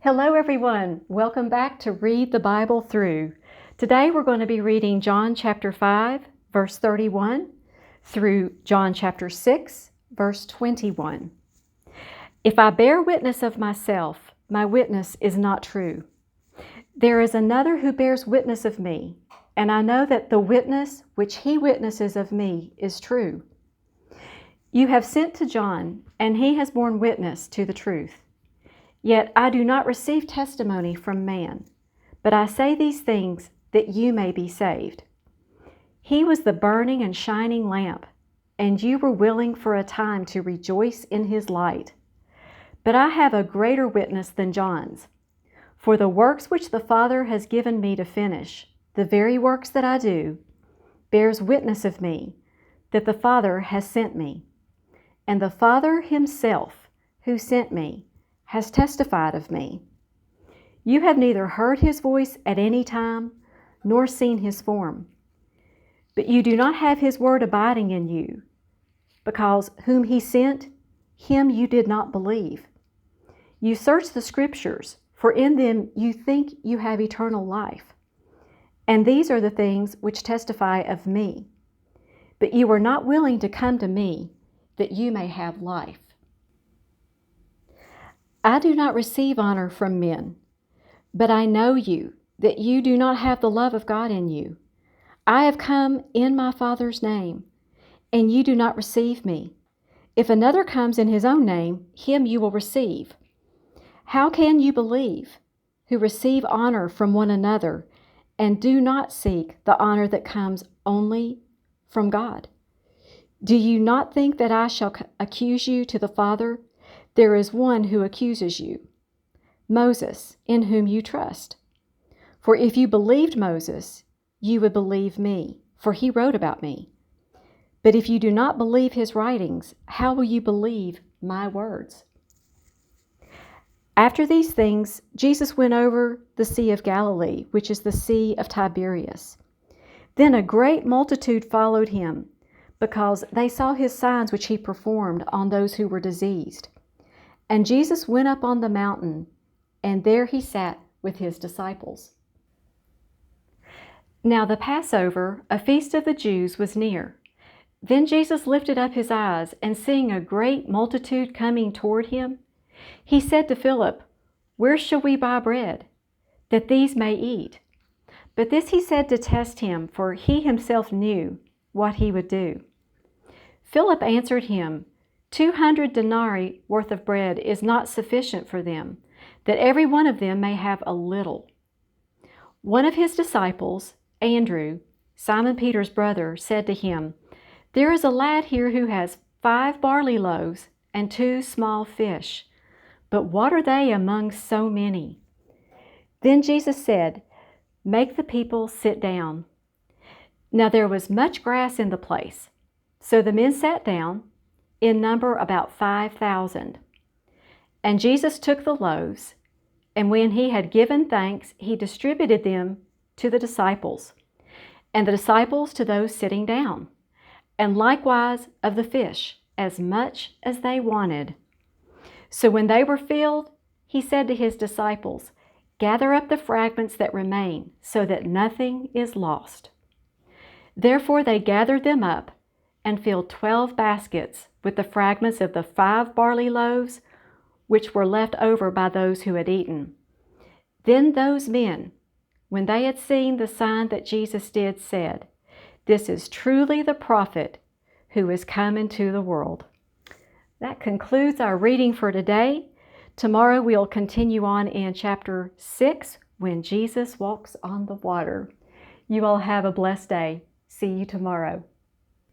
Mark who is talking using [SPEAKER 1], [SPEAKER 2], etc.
[SPEAKER 1] Hello everyone, welcome back to Read the Bible Through. Today we're going to be reading John chapter 5, verse 31 through John chapter 6, verse 21. If I bear witness of myself, my witness is not true. There is another who bears witness of me, and I know that the witness which he witnesses of me is true. You have sent to John, and he has borne witness to the truth. Yet I do not receive testimony from man, but I say these things that you may be saved. He was the burning and shining lamp, and you were willing for a time to rejoice in his light. But I have a greater witness than John's. For the works which the Father has given me to finish, the very works that I do, bears witness of me, that the Father has sent me. And the Father himself, who sent me, has testified of me. You have neither heard his voice at any time, nor seen his form. But you do not have his word abiding in you, because whom he sent, him you did not believe. You search the Scriptures, for in them you think you have eternal life. And these are the things which testify of me. But you are not willing to come to me, that you may have life. I do not receive honor from men, but I know you, that you do not have the love of God in you. I have come in my Father's name, and you do not receive me. If another comes in his own name, him you will receive. How can you believe, who receive honor from one another, and do not seek the honor that comes only from God? Do you not think that I shall accuse you to the Father? There is one who accuses you, Moses, in whom you trust. For if you believed Moses, you would believe me, for he wrote about me. But if you do not believe his writings, how will you believe my words? After these things, Jesus went over the Sea of Galilee, which is the Sea of Tiberias. Then a great multitude followed him, because they saw his signs which he performed on those who were diseased. And Jesus went up on the mountain, and there he sat with his disciples. Now the Passover, a feast of the Jews, was near. Then Jesus lifted up his eyes, and seeing a great multitude coming toward him, he said to Philip, "Where shall we buy bread, that these may eat?" But this he said to test him, for he himself knew what he would do. Philip answered him, 200 denarii worth of bread is not sufficient for them, that every one of them may have a little. One of his disciples, Andrew, Simon Peter's brother, said to him, "There is a lad here who has 5 barley loaves and 2 small fish, but what are they among so many?" Then Jesus said, "Make the people sit down." Now there was much grass in the place, so the men sat down, in number about 5,000. And Jesus took the loaves, and when he had given thanks, he distributed them to the disciples, and the disciples to those sitting down, and likewise of the fish, as much as they wanted. So when they were filled, he said to his disciples, "Gather up the fragments that remain, so that nothing is lost." Therefore they gathered them up, and filled 12 baskets with the fragments of the 5 barley loaves, which were left over by those who had eaten. Then those men, when they had seen the sign that Jesus did, said, "This is truly the prophet who is come into the world." That concludes our reading for today. Tomorrow we'll continue on in chapter 6, when Jesus walks on the water. You all have a blessed day. See you tomorrow.